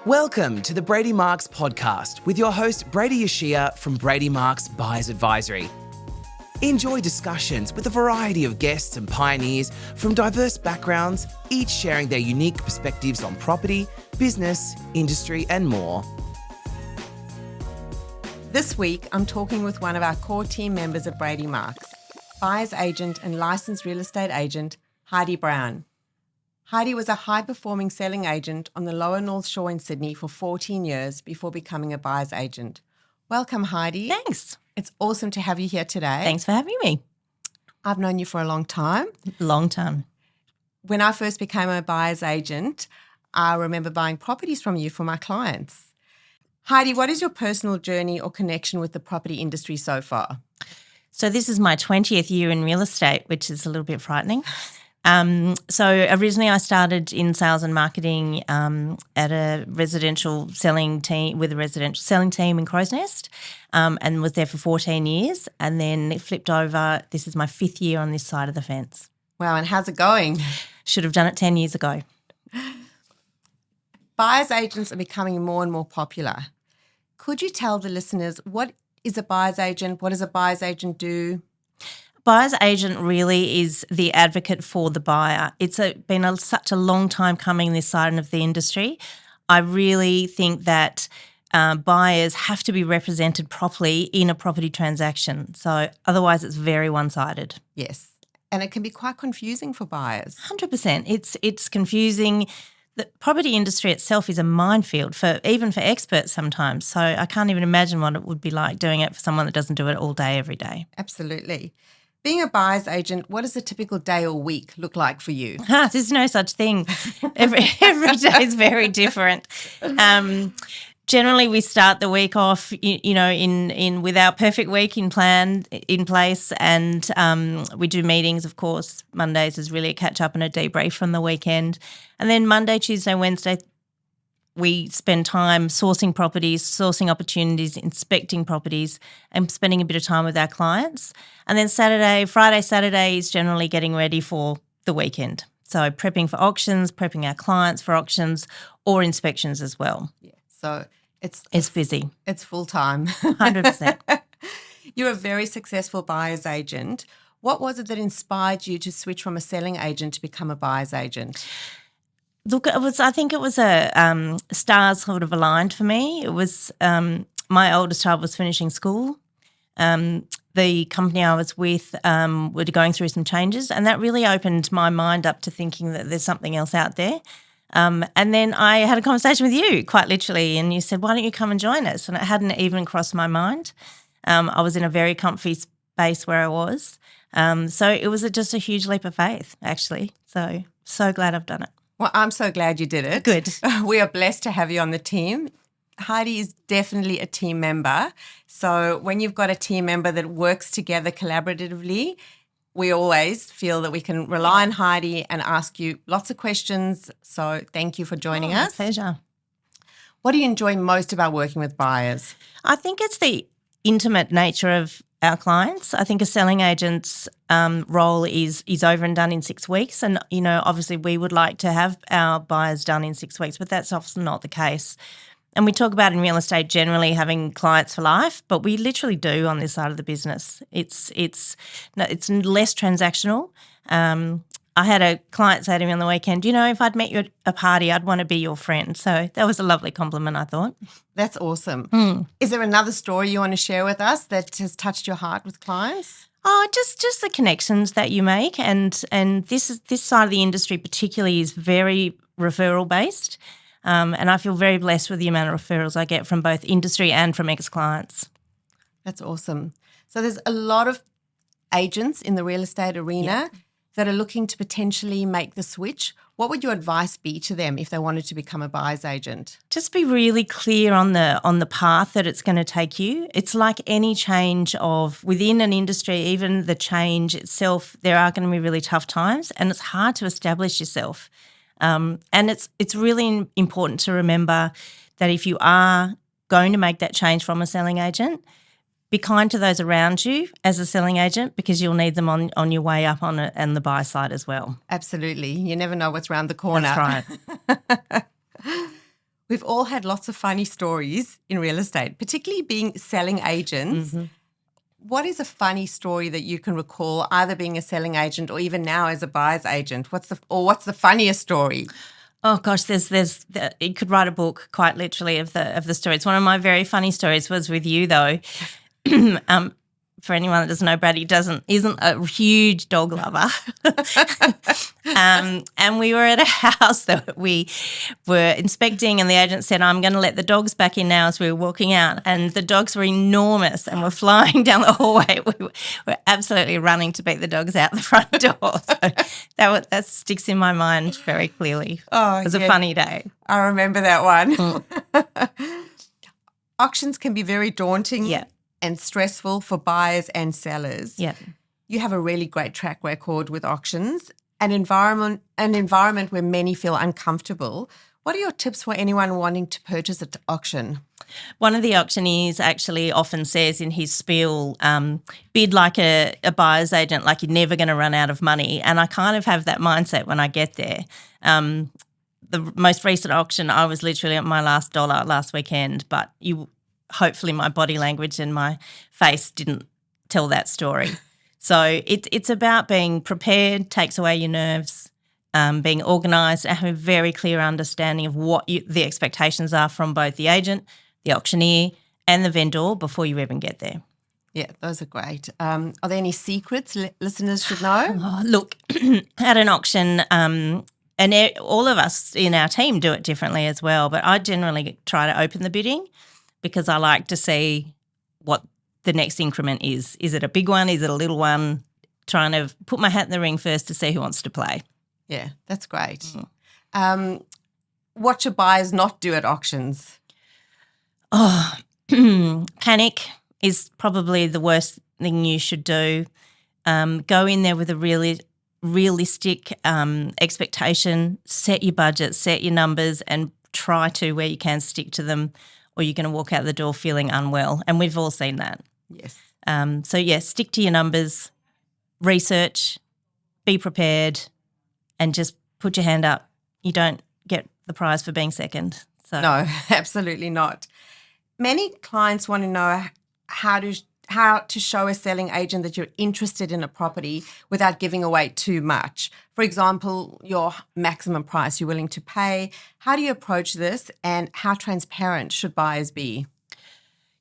Welcome to the Brady Marcs podcast with your host Brady Yashia from Brady Marcs Buyers Advisory. Enjoy discussions with a variety of guests and pioneers from diverse backgrounds, each sharing their unique perspectives on property, business, industry and more. This week, I'm talking with one of our core team members at Brady Marcs, buyer's agent and licensed real estate agent, Heidi Brown. Heidi was a high-performing selling agent on the Lower North Shore in Sydney for 14 years before becoming a buyer's agent. Welcome, Heidi. Thanks. It's awesome to have you here today. Thanks for having me. I've known you for a long time. Long time. When I first became a buyer's agent, I remember buying properties from you for my clients. Heidi, what is your personal journey or connection with the property industry so far? So this is my 20th year in real estate, which is a little bit frightening. So originally I started in sales and marketing at a residential selling team with a residential selling team in Crow's Nest and was there for 14 years and then it flipped over. This is my 5th year on this side of the fence. Wow, and how's it going? Should have done it 10 years ago. Buyer's agents are becoming more and more popular. Could you tell the listeners what is a buyer's agent? What does a buyer's agent do? Buyer's agent really is the advocate for the buyer. It's been such a long time coming this side of the industry. I really think that buyers have to be represented properly in a property transaction. So otherwise it's very one-sided. Yes, and it can be quite confusing for buyers. 100%. It's confusing. The property industry itself is a minefield even for experts sometimes. So I can't even imagine what it would be like doing it for someone that doesn't do it all day, every day. Absolutely. Being a buyer's agent, what does a typical day or week look like for you? There's no such thing. Every day is very different. Generally, we start the week off, in with our perfect week in place, and we do meetings. Of course, Mondays is really a catch up and a debrief from the weekend, and then Monday, Tuesday, Wednesday, we spend time sourcing properties, sourcing opportunities, inspecting properties, and spending a bit of time with our clients. And then Friday, Saturday is generally getting ready for the weekend. So prepping for auctions, prepping our clients for auctions or inspections as well. Yeah. So it's busy. It's full time. 100%. You're a very successful buyer's agent. What was it that inspired you to switch from a selling agent to become a buyer's agent? Look, I think it was a stars sort of aligned for me. It was my oldest child was finishing school. The company I was with were going through some changes, and that really opened my mind up to thinking that there's something else out there. And then I had a conversation with you, quite literally, and you said, "Why don't you come and join us?" And it hadn't even crossed my mind. I was in a very comfy space where I was, so it was just a huge leap of faith, actually. So glad I've done it. Well, I'm so glad you did it. Good. We are blessed to have you on the team. Heidi is definitely a team member. So when you've got a team member that works together collaboratively, we always feel that we can rely on Heidi and ask you lots of questions. So thank you for joining us. My pleasure. What do you enjoy most about working with buyers? I think it's the intimate nature of our clients. I think a selling agent's role is over and done in 6 weeks. And, obviously we would like to have our buyers done in 6 weeks, but that's often not the case. And we talk about in real estate generally having clients for life, but we literally do on this side of the business. It's less transactional. I had a client say to me on the weekend, if I'd met you at a party, I'd want to be your friend. So that was a lovely compliment, I thought. That's awesome. Is there another story you want to share with us that has touched your heart with clients? Oh, just the connections that you make, and this side of the industry particularly is very referral based, and I feel very blessed with the amount of referrals I get from both industry and from ex-clients. That's awesome. So there's a lot of agents in the real estate arena that are looking to potentially make the switch. What would your advice be to them if they wanted to become a buyer's agent? Just be really clear on the path that it's going to take you. It's like any change within an industry, even the change itself, there are going to be really tough times and it's hard to establish yourself. And it's really important to remember that if you are going to make that change from a selling agent, be kind to those around you as a selling agent because you'll need them on your way up on it and the buy side as well. Absolutely. You never know what's around the corner. That's right. We've all had lots of funny stories in real estate, particularly being selling agents. Mm-hmm. What is a funny story that you can recall, either being a selling agent or even now as a buyer's agent? What's the funniest story? Oh gosh, you could write a book quite literally of the stories. One of my very funny stories was with you though. For anyone that doesn't know, Brady isn't a huge dog lover. And we were at a house that we were inspecting, and the agent said, I'm going to let the dogs back in now as we were walking out. And the dogs were enormous and were flying down the hallway. We were absolutely running to beat the dogs out the front door. So that sticks in my mind very clearly. Oh, it was a funny day. I remember that one. Auctions can be very daunting. Yeah. And stressful for buyers and sellers. Yeah. You have a really great track record with auctions, an environment where many feel uncomfortable. What are your tips for anyone wanting to purchase at auction? One of the auctioneers actually often says in his spiel, bid like a buyer's agent, like you're never going to run out of money. And I kind of have that mindset when I get there. The most recent auction, I was literally at my last dollar last weekend, but hopefully my body language and my face didn't tell that story. So it's about being prepared, takes away your nerves, being organised and having a very clear understanding of what the expectations are from both the agent, the auctioneer and the vendor before you even get there. Yeah, those are great. Are there any secrets listeners should know? Oh, look, at an auction, all of us in our team do it differently as well, but I generally try to open the bidding because I like to see what the next increment is. Is it a big one? Is it a little one? Trying to put my hat in the ring first to see who wants to play. Yeah, that's great. What should buyers not do at auctions? Oh, panic is probably the worst thing you should do. Go in there with a really realistic expectation, set your budget, set your numbers and try to, where you can, stick to them, or you're going to walk out the door feeling unwell. And we've all seen that. Yes. Stick to your numbers, research, be prepared, and just put your hand up. You don't get the prize for being second. So no, absolutely not. Many clients want to know how to show a selling agent that you're interested in a property without giving away too much. For example, your maximum price you're willing to pay. How do you approach this, and how transparent should buyers be?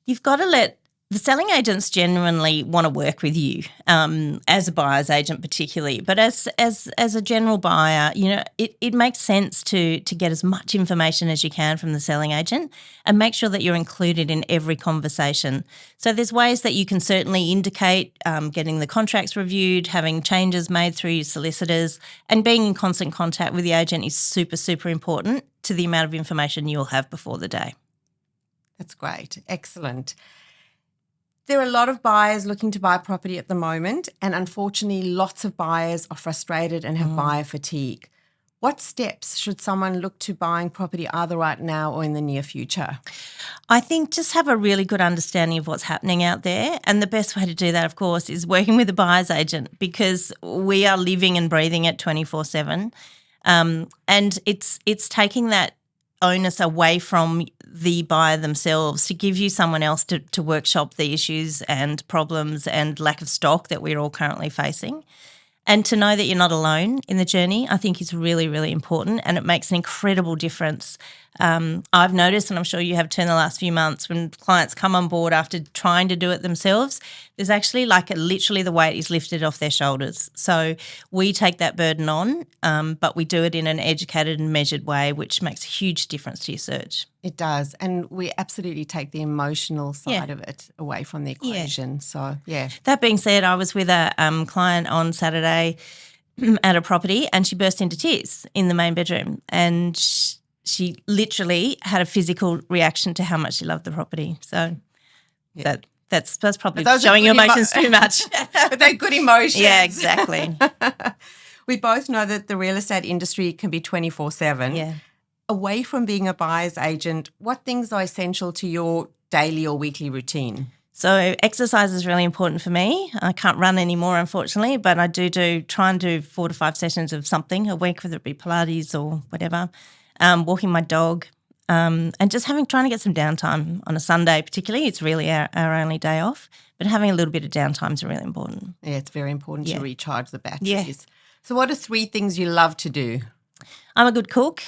You've got to let the selling agents genuinely want to work with you, as a buyer's agent particularly. But as a general buyer, it makes sense to get as much information as you can from the selling agent and make sure that you're included in every conversation. So there's ways that you can certainly indicate getting the contracts reviewed, having changes made through your solicitors, and being in constant contact with the agent is super, super important to the amount of information you'll have before the day. That's great. Excellent. There are a lot of buyers looking to buy property at the moment, and unfortunately lots of buyers are frustrated and have buyer fatigue. What steps should someone look to buying property either right now or in the near future? I think just have a really good understanding of what's happening out there, and the best way to do that, of course, is working with a buyer's agent, because we are living and breathing it 24/7, and it's taking that onus away from the buyer themselves to give you someone else to workshop the issues and problems and lack of stock that we're all currently facing. And to know that you're not alone in the journey, I think is really, really important, and it makes an incredible difference. I've noticed, and I'm sure you have too in the last few months, when clients come on board after trying to do it themselves, there's actually literally the weight is lifted off their shoulders. So we take that burden on, but we do it in an educated and measured way, which makes a huge difference to your search. It does, and we absolutely take the emotional side of it away from the equation. So, yeah. That being said, I was with a client on Saturday at a property, and she burst into tears in the main bedroom, and she literally had a physical reaction to how much she loved the property. So that's probably showing your emotions too much. But they're good emotions. Yeah, exactly. We both know that the real estate industry can be 24/7. Yeah. Away from being a buyer's agent, what things are essential to your daily or weekly routine? So exercise is really important for me. I can't run anymore, unfortunately, but I try and do 4 to 5 sessions of something a week, whether it be Pilates or whatever. Walking my dog, And just trying to get some downtime on a Sunday particularly. It's really our only day off, but having a little bit of downtime is really important. Yeah, it's very important to recharge the batteries. Yeah. So what are 3 things you love to do? I'm a good cook.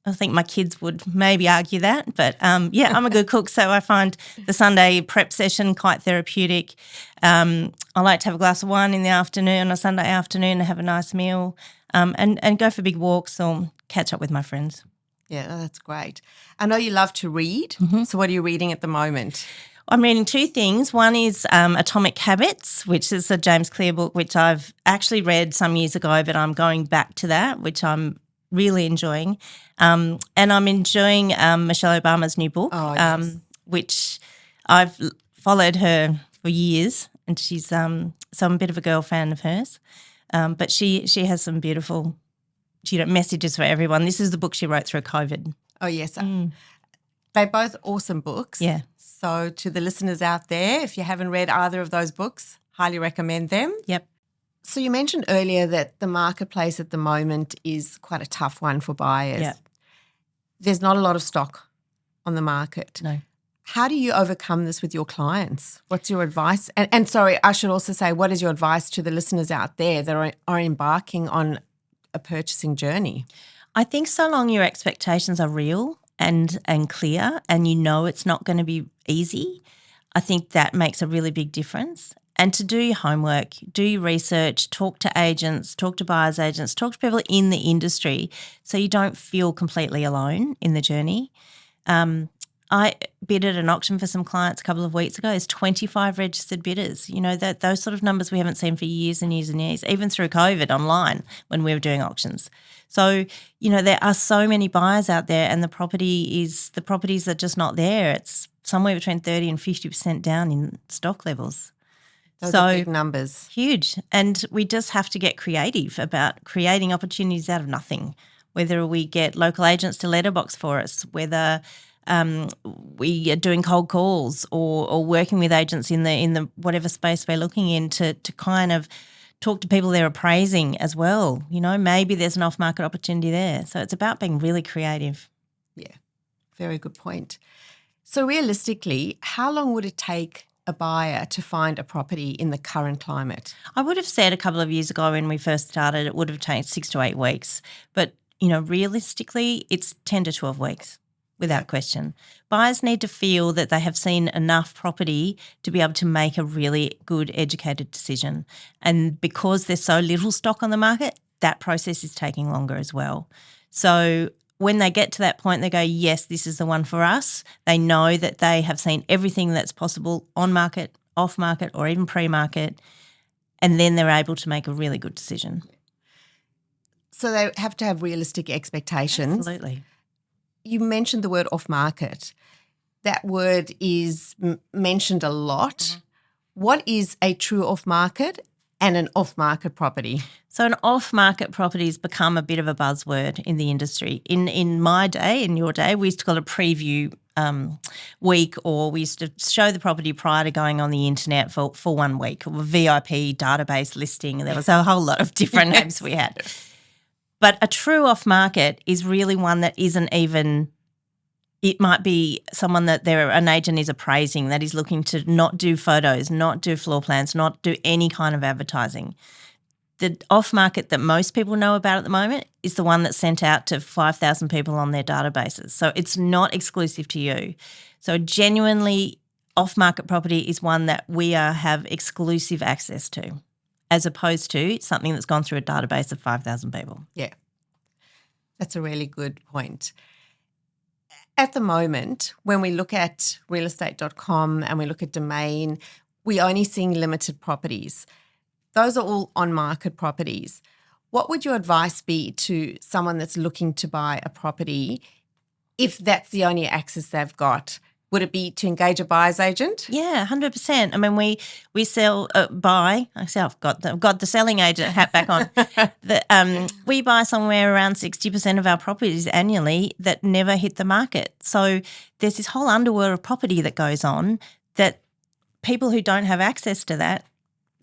I think my kids would maybe argue that, but I'm a good cook, so I find the Sunday prep session quite therapeutic. I like to have a glass of wine in the afternoon, a Sunday afternoon, and have a nice meal, and go for big walks or catch up with my friends. Yeah, that's great. I know you love to read. So what are you reading at the moment? I'm reading 2 things. One is Atomic Habits, which is a James Clear book, which I've actually read some years ago, but I'm going back to that, which I'm really enjoying. And I'm enjoying Michelle Obama's new book, which I've followed her for years, and she's so I'm a bit of a girl fan of hers. But she has some beautiful messages for everyone. This is the book she wrote through COVID. Oh, yes. They're both awesome books. Yeah. So to the listeners out there, if you haven't read either of those books, highly recommend them. Yep. So you mentioned earlier that the marketplace at the moment is quite a tough one for buyers. Yeah. There's not a lot of stock on the market. No. How do you overcome this with your clients? What's your advice? And sorry, I should also say, what is your advice to the listeners out there that are embarking on a purchasing journey? I think so long your expectations are real and clear and you know it's not going to be easy, I think that makes a really big difference. And to do your homework, do your research, talk to agents, talk to buyers agents, talk to people in the industry so you don't feel completely alone in the journey. I bid at an auction for some clients a couple of weeks ago. There's 25 registered bidders. You know, those sort of numbers we haven't seen for years and years and years, even through COVID online when we were doing auctions. So, you know, there are so many buyers out there and the properties are just not there. It's somewhere between 30 and 50% down in stock levels. Those are big numbers. Huge. And we just have to get creative about creating opportunities out of nothing, whether we get local agents to letterbox for us, whether we are doing cold calls or working with agents in the whatever space we're looking in to kind of talk to people they're appraising as well. You know, maybe there's an off-market opportunity there. So it's about being really creative. Yeah, very good point. So realistically, how long would it take a buyer to find a property in the current climate? I would have said a couple of years ago when we first started it would have taken 6 to 8 weeks. But, you know, realistically it's 10 to 12 weeks without question. Buyers need to feel that they have seen enough property to be able to make a really good educated decision. And because there's so little stock on the market, that process is taking longer as well. So when they get to that point, they go, yes, this is the one for us. They know that they have seen everything that's possible on market, off market, or even pre-market, and then they're able to make a really good decision. So they have to have realistic expectations. Absolutely. You mentioned the word off market. That word is mentioned a lot. Mm-hmm. What is a true off market and an off market property? So an off-market property has become a bit of a buzzword in the industry. In my day, in your day, we used to call it a preview week, or we used to show the property prior to going on the internet for 1 week, or a VIP database listing. There was a whole lot of different names we had. But a true off-market is really one that isn't even – it might be someone that an agent is appraising that is looking to not do photos, not do floor plans, not do any kind of advertising. The off-market that most people know about at the moment is the one that's sent out to 5,000 people on their databases. So it's not exclusive to you. So a genuinely off-market property is one that we have exclusive access to, as opposed to something that's gone through a database of 5,000 people. Yeah, that's a really good point. At the moment, when we look at realestate.com and we look at Domain, we're only seeing limited properties. Those are all on-market properties. What would your advice be to someone that's looking to buy a property if that's the only access they've got? Would it be to engage a buyer's agent? Yeah, 100%. I mean, we sell, buy. I've got the selling agent hat back on. We buy somewhere around 60% of our properties annually that never hit the market. So there's this whole underworld of property that goes on that people who don't have access to that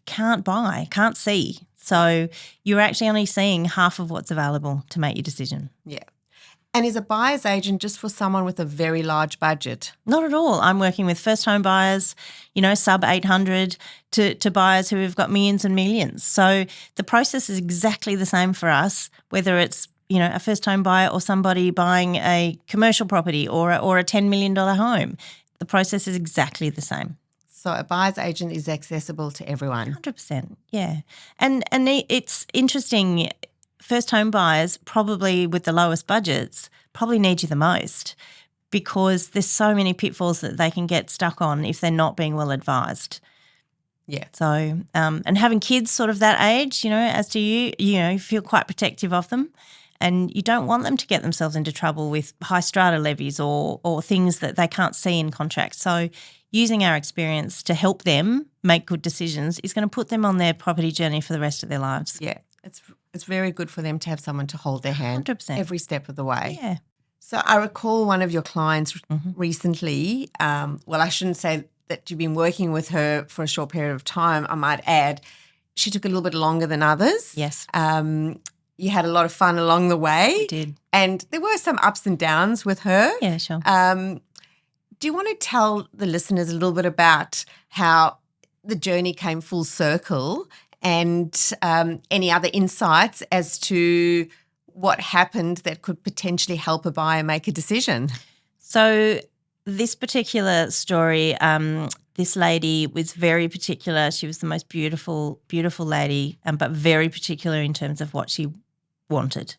can't buy, can't see. So you're actually only seeing half of what's available to make your decision. Yeah. And is a buyer's agent just for someone with a very large budget? Not at all. I'm working with first home buyers, sub 800 to buyers who have got millions and millions. So the process is exactly the same for us, whether it's, a first home buyer or somebody buying a commercial property or a $10 million home. The process is exactly the same. So a buyer's agent is accessible to everyone. 100%, yeah. And it's interesting, first home buyers, probably with the lowest budgets, probably need you the most because there's so many pitfalls that they can get stuck on if they're not being well advised. Yeah. So, and having kids sort of that age, as do you feel quite protective of them and you don't want them to get themselves into trouble with high strata levies or things that they can't see in contracts. So using our experience to help them make good decisions is going to put them on their property journey for the rest of their lives. Yeah, it's very good for them to have someone to hold their hand 100%. every step of the way. Yeah. So I recall one of your clients recently, I shouldn't say that you've been working with her for a short period of time, I might add. She took a little bit longer than others. Yes. You had a lot of fun along the way. We did. And there were some ups and downs with her. Yeah, sure. Do you want to tell the listeners a little bit about how the journey came full circle and any other insights as to what happened that could potentially help a buyer make a decision? So this particular story, this lady was very particular. She was the most beautiful, beautiful lady, but very particular in terms of what she wanted.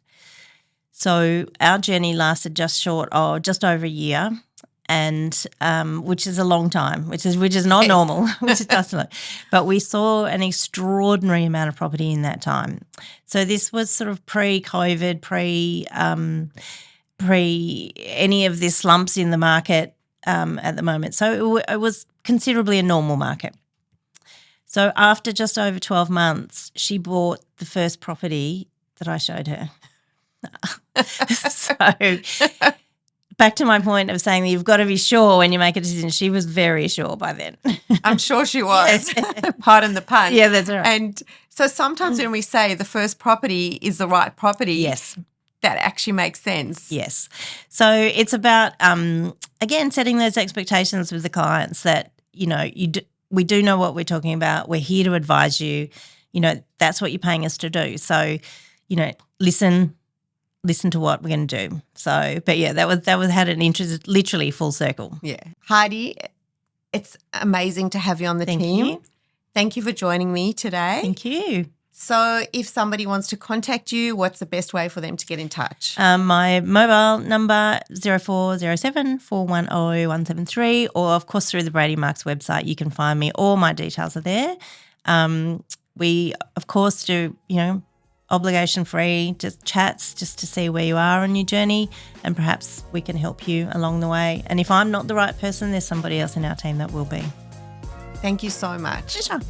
So our journey lasted just over a year. And which is a long time, which is not normal, which is just long. But we saw an extraordinary amount of property in that time. So this was sort of pre-COVID, pre any of this slumps in the market at the moment. So it was considerably a normal market. So after just over 12 months, she bought the first property that I showed her. So back to my point of saying that you've got to be sure when you make a decision. She was very sure by then. I'm sure she was. Pardon the pun. Yeah, that's right. And so sometimes when we say the first property is the right property, yes, that actually makes sense. Yes. So it's about, again, setting those expectations with the clients that, we do know what we're talking about. We're here to advise you. That's what you're paying us to do. So, listen to what we're going to do. So, but yeah, that was had an interest, literally full circle. Yeah. Heidi, it's amazing to have you on the team. Thank you. Thank you for joining me today. Thank you. So if somebody wants to contact you, what's the best way for them to get in touch? My mobile number 0407 410 173, or of course through the Brady Marcs website you can find me. All my details are there. We of course do, obligation-free, just chats just to see where you are on your journey and perhaps we can help you along the way. And if I'm not the right person, there's somebody else in our team that will be. Thank you so much. Pleasure.